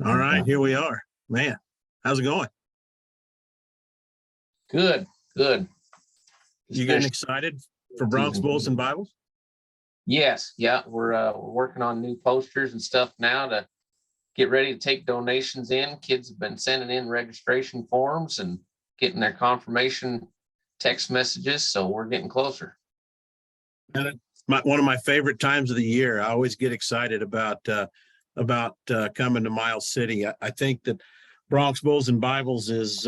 All right, here we are. Man, how's it going? Good, good. You getting excited for Bronx Bulls and Bibles? Yes, yeah, we're working on new posters and stuff now to get ready to take donations in. Kids have been sending in registration forms and getting their confirmation text messages, so we're getting closer. And one of my favorite times of the year. I always get excited about coming to Miles City. I think that Bronx Bulls and Bibles is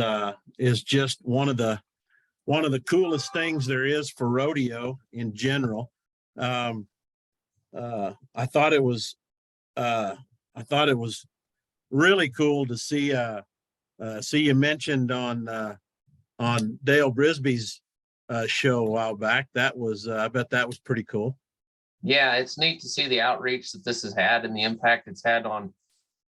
just one of the coolest things there is for rodeo in general. I thought it was really cool to see you mentioned on Dale Brisby's show a while back. That was I bet that was pretty cool. Yeah, it's neat to see the outreach that this has had and the impact it's had on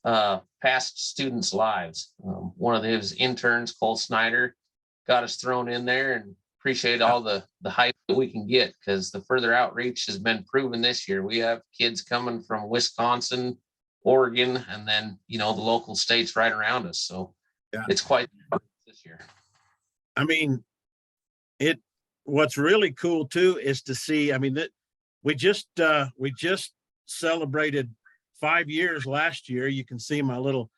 past students' lives. One of his interns, Cole Snyder, got us thrown in there, and appreciate all the hype that we can get, because the further outreach has been proven this year. We have kids coming from Wisconsin, Oregon, and then the local states right around us. So yeah, it's quite this year. I mean, what's really cool too is to see. I mean, that we just celebrated 5 years last year. You can see my little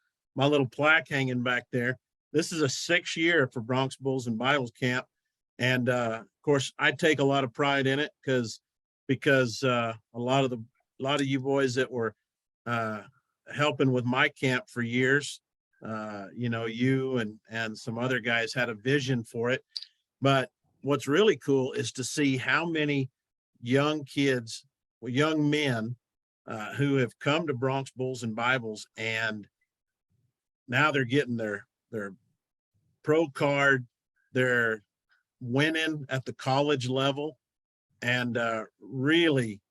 plaque hanging back there. This is a 6th year for Bronx Bulls and Bibles Camp. And of course, I take a lot of pride in it because a lot of you boys that were helping with my camp for years, you and some other guys had a vision for it. But what's really cool is to see how many young kids, young men who have come to Bronx Bulls and Bibles, and now they're getting their pro card. They're winning at the college level and really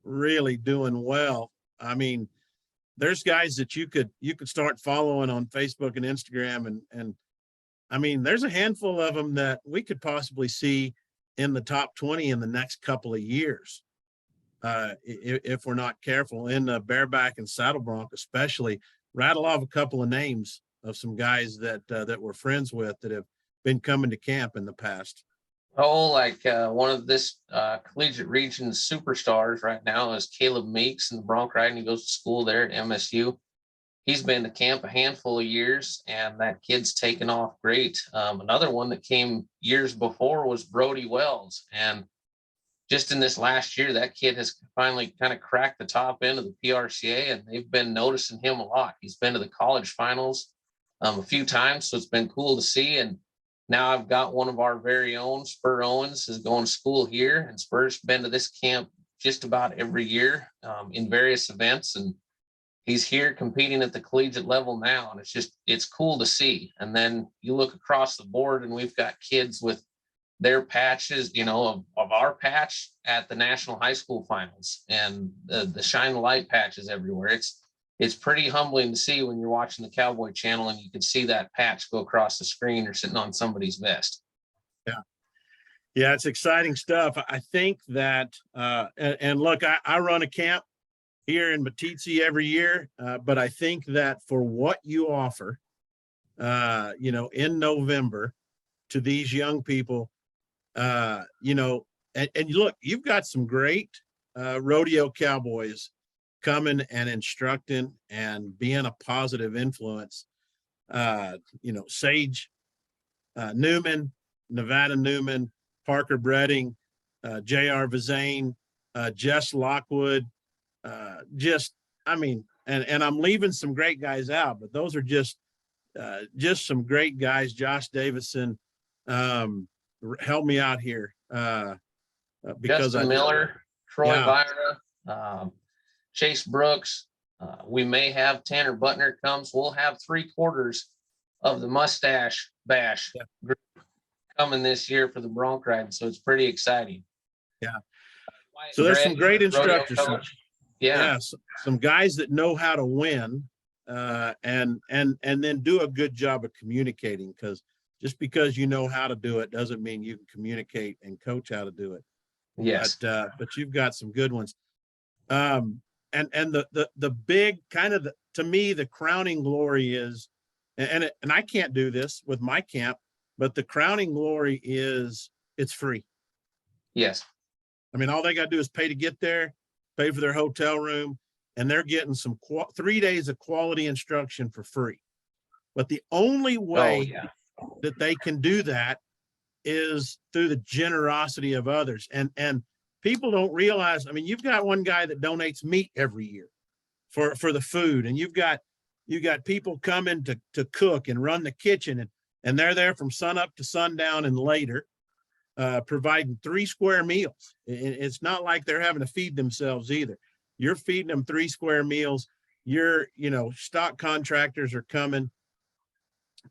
doing well. I mean, there's guys that you could start following on Facebook and Instagram, and I mean, there's a handful of them that we could possibly see in the top 20 in the next couple of years, if we're not careful. In the bareback and saddle bronc, especially, rattle off a couple of names of some guys that we're friends with that have been coming to camp in the past. Oh, like one of this collegiate region's superstars right now is Caleb Meeks in the bronc riding. He goes to school there at MSU. He's been to camp a handful of years, and that kid's taken off great. Another one that came years before was Brody Wells, and just in this last year, that kid has finally kind of cracked the top end of the PRCA, and they've been noticing him a lot. He's been to the college finals a few times, so it's been cool to see. And now I've got one of our very own, Spur Owens, is going to school here, and Spur's been to this camp just about every year in various events, and he's here competing at the collegiate level now, and it's cool to see. And then you look across the board, and we've got kids with their patches, of our patch at the national high school finals, and the shine the light patches everywhere. It's pretty humbling to see when you're watching the Cowboy Channel and you can see that patch go across the screen or sitting on somebody's vest. Yeah, it's exciting stuff. I think that, and look, I run a camp here in Batitsi every year, but I think that for what you offer, in November to these young people, and look, you've got some great rodeo cowboys coming and instructing and being a positive influence. Sage Newman, Nevada Newman, Parker Bredding, J.R. Vizane, Jess Lockwood, and I'm leaving some great guys out, but those are just some great guys. Josh Davison, help me out here. Because Justin Miller, Troy Byra, Chase Brooks. We may have Tanner Butner comes. We'll have 3/4 of the Mustache Bash group coming this year for the bronc riding, so it's pretty exciing. Yeah. So there's some great instructors. Some guys that know how to win, and then do a good job of communicating, because just because you know how to do it doesn't mean you can communicate and coach how to do it. Yes. But you've got some good ones. And the big kind of to me, the crowning glory is, and I can't do this with my camp, but the crowning glory is it's free. Yes. I mean, all they got to do is pay to get there, pay for their hotel room, and they're getting 3 days of quality instruction for free. But the only Oh, way yeah. that they can do that is through the generosity of others. And people don't realize, I mean, you've got one guy that donates meat every year for the food, and you've got people coming to cook and run the kitchen, and they're there from sun up to sundown and later, providing 3 square meals. It's not like they're having to feed themselves either. You're feeding them 3 square meals. Stock contractors are coming,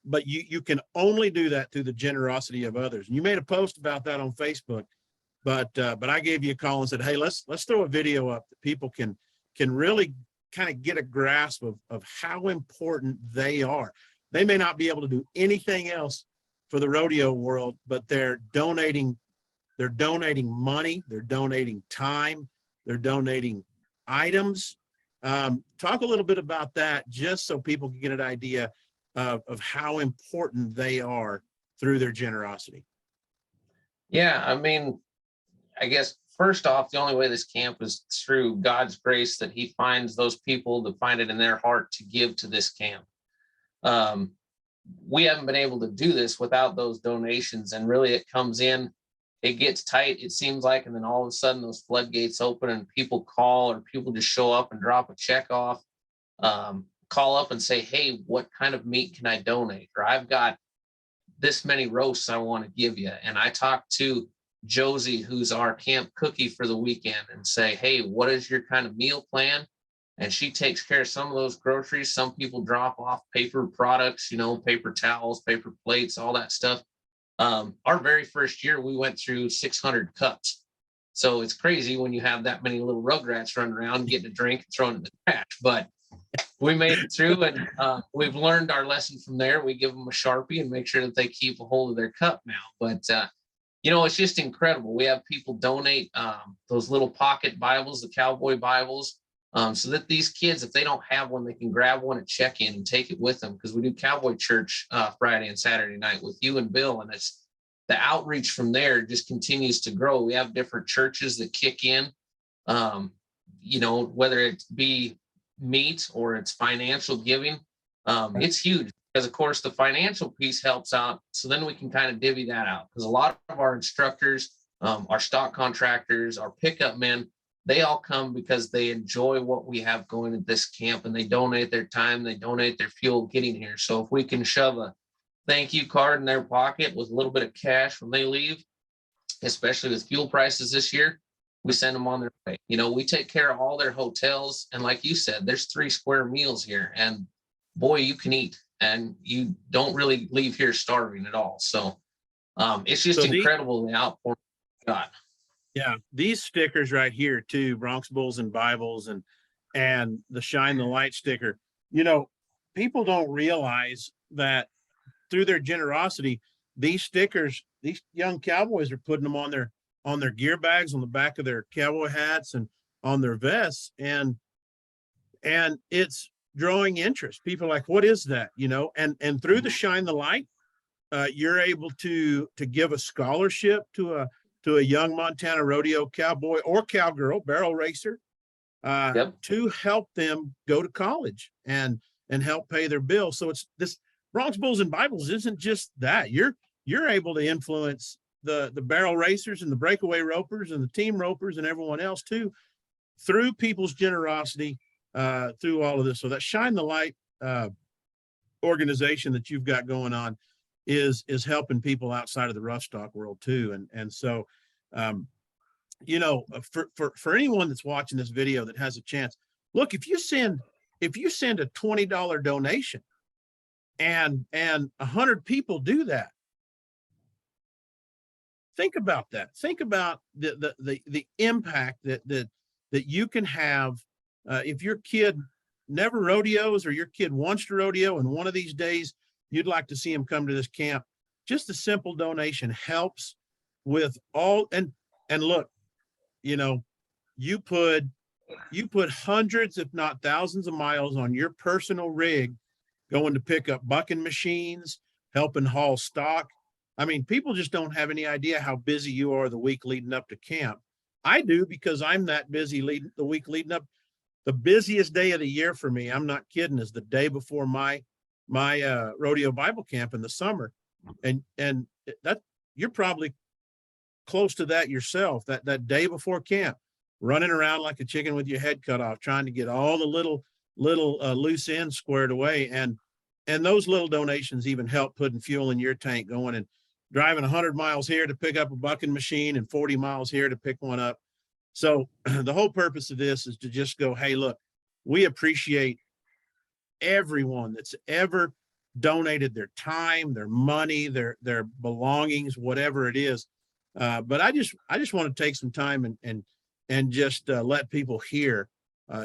but you can only do that through the generosity of others. And you made a post about that on Facebook, but I gave you a call and said, hey, let's throw a video up that people can really kind of get a grasp of how important they are. They may not be able to do anything else for the rodeo world, but they're donating money, they're donating time, they're donating items. Talk a little bit about that, just so people can get an idea of how important they are through their generosity. Yeah, I mean, I guess first off, the only way this camp is through God's grace, that he finds those people that find it in their heart to give to this camp. We haven't been able to do this without those donations, and really it comes in, it gets tight, it seems like, and then all of a sudden those floodgates open and people call, or people just show up and drop a check off, call up and say, hey, what kind of meat can I donate? Or I've got this many roasts I want to give you. And I talked to Josie, who's our camp cookie for the weekend, and say, hey, what is your kind of meal plan? And she takes care of some of those groceries. Some people drop off paper products, paper towels, paper plates, all that stuff. Our very first year, we went through 600 cups. So it's crazy when you have that many little rugrats running around getting a drink and throwing it in the trash. But we made it through, and we've learned our lesson from there. We give them a Sharpie and make sure that they keep a hold of their cup now. But, it's just incredible. We have people donate those little pocket Bibles, the cowboy Bibles, so that these kids, if they don't have one, they can grab one at check-in and take it with them, because we do cowboy church Friday and Saturday night with you and Bill, and it's the outreach from there just continues to grow. We have different churches that kick in, whether it be meat or it's financial giving. It's huge, because of course the financial piece helps out, so then we can kind of divvy that out, because a lot of our instructors, our stock contractors, our pickup men, they all come because they enjoy what we have going at this camp, and they donate their time, they donate their fuel getting here. So if we can shove a thank you card in their pocket with a little bit of cash when they leave, especially with fuel prices this year, we send them on their way. We take care of all their hotels, and like you said, there's 3 square meals here, and boy, you can eat, and you don't really leave here starving at all. So it's just incredible, the outpouring we got. Yeah, these stickers right here too, Bronx Bulls and Bibles, and the Shine the Light sticker. People don't realize that through their generosity, these stickers, these young cowboys are putting them on their gear bags, on the back of their cowboy hats, and on their vests, and it's drawing interest. People are like, what is that? And through the Shine the Light, you're able to give a scholarship to a young Montana rodeo cowboy or cowgirl, barrel racer, to help them go to college and help pay their bills. So it's this Bronx Bulls and Bibles isn't just that. You're able to influence the barrel racers and the breakaway ropers and the team ropers and everyone else too, through people's generosity, through all of this. So that Shine the Light organization that you've got going on is helping people outside of the rough stock world too. And so, for anyone that's watching this video that has a chance, look, if you send a $20 donation and 100 people do that, think about that. Think about the impact that you can have. If your kid never rodeos, or your kid wants to rodeo, and one of these days you'd like to see him come to this camp, just a simple donation helps with all. And look, you put you put hundreds, if not thousands of miles on your personal rig going to pick up bucking machines, helping haul stock. I mean, people just don't have any idea how busy you are the week leading up to camp. I do, because I'm that busy the week leading up. The busiest day of the year for me, I'm not kidding, is the day before my rodeo Bible camp in the summer. And that, you're probably close to that yourself, that day before camp, running around like a chicken with your head cut off, trying to get all the little loose ends squared away. And those little donations even help putting fuel in your tank, going and driving 100 miles here to pick up a bucking machine and 40 miles here to pick one up. So the whole purpose of this is to just go, hey, look, we appreciate everyone that's ever donated their time, their money, their belongings, whatever it is. But I just want to take some time and just let people hear,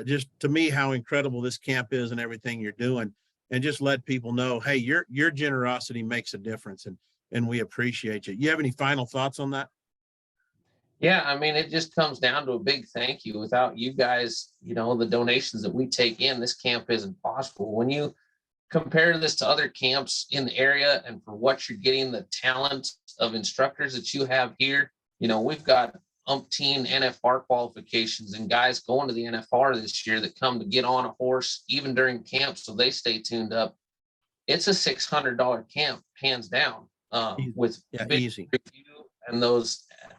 just to me, how incredible this camp is and everything you're doing, and just let people know, hey, your generosity makes a difference, and we appreciate you. You have any final thoughts on that? Yeah, I mean, it just comes down to a big thank you. Without you guys, the donations that we take in, this camp isn't possible. When you compare this to other camps in the area, and for what you're getting, the talent of instructors that you have here, we've got umpteen NFR qualifications and guys going to the NFR this year that come to get on a horse even during camp, so they stay tuned up. It's a $600 camp, hands down, with Yeah, big easy. review and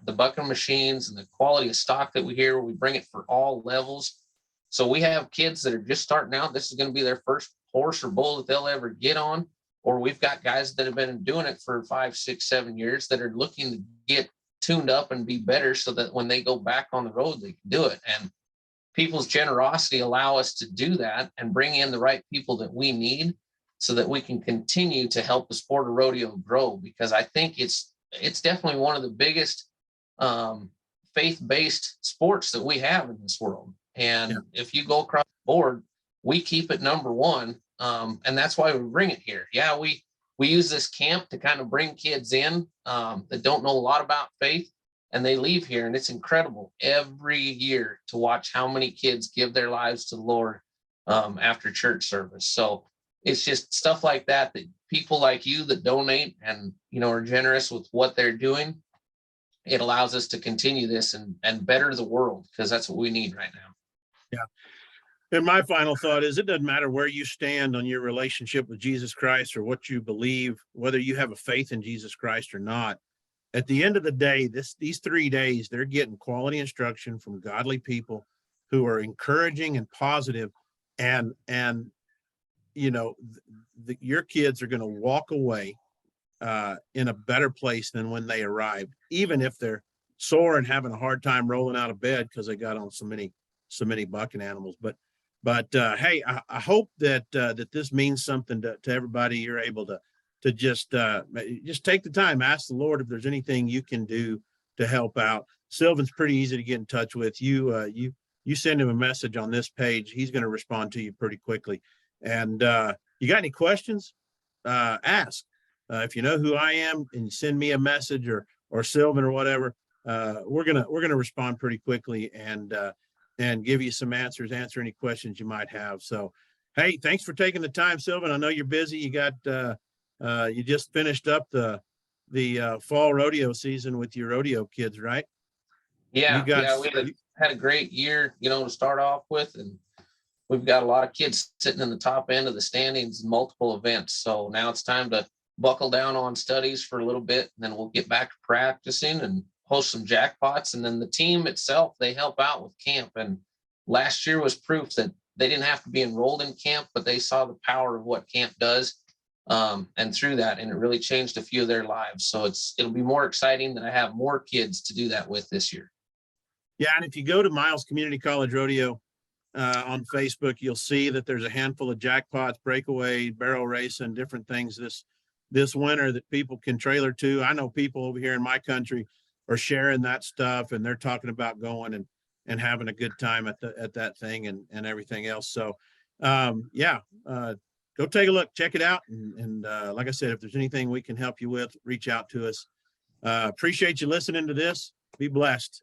the bucking machines and the quality of stock that we hear. We bring it for all levels. So we have kids that are just starting out. This is going to be their first horse or bull that they'll ever get on. Or we've got guys that have been doing it for 5, 6, 7 years that are looking to get tuned up and be better, so that when they go back on the road, they can do it. And people's generosity allow us to do that and bring in the right people that we need, so that we can continue to help the sport of rodeo grow. Because I think it's definitely one of the biggest faith-based sports that we have in this world. And Yeah. if you go across the board, we keep it number one. And that's why we bring it here. Yeah, we use this camp to kind of bring kids in that don't know a lot about faith, and they leave here, and it's incredible every year to watch how many kids give their lives to the Lord after church service. So it's just stuff like that people like you that donate and are generous with what they're doing. It allows us to continue this and better the world, because that's what we need right now. Yeah. And my final thought is, it doesn't matter where you stand on your relationship with Jesus Christ, or what you believe, whether you have a faith in Jesus Christ or not. At the end of the day, these 3 days, they're getting quality instruction from godly people who are encouraging and positive, and your kids are going to walk away in a better place than when they arrived, even if they're sore and having a hard time rolling out of bed because they got on so many bucking animals. But hey, I hope that this means something to everybody. You're able to just take the time, ask the Lord if there's anything you can do to help out. Sylvan's pretty easy to get in touch with. You send him a message on this page, he's going to respond to you pretty quickly. And you got any questions? Ask. If you know who I am and you send me a message, or Sylvan or whatever, we're gonna respond pretty quickly and give you some answers, answer any questions you might have. So, hey, thanks for taking the time, Sylvan. I know you're busy. You got you just finished up the fall rodeo season with your rodeo kids, right? Yeah, we had a great year, to start off with, and we've got a lot of kids sitting in the top end of the standings in multiple events. So now it's time to buckle down on studies for a little bit, and then we'll get back to practicing and host some jackpots. And then the team itself, they help out with camp. And last year was proof that they didn't have to be enrolled in camp, but they saw the power of what camp does. And through that, and it really changed a few of their lives. So it'll be more exciting that I have more kids to do that with this year. Yeah, and if you go to Miles Community College Rodeo on Facebook, you'll see that there's a handful of jackpots, breakaway, barrel racing, different things this winter that people can trailer to. I know people over here in my country are sharing that stuff, and they're talking about going and having a good time at that thing and everything else. So go take a look, check it out. And like I said, if there's anything we can help you with, reach out to us. Appreciate you listening to this. Be blessed.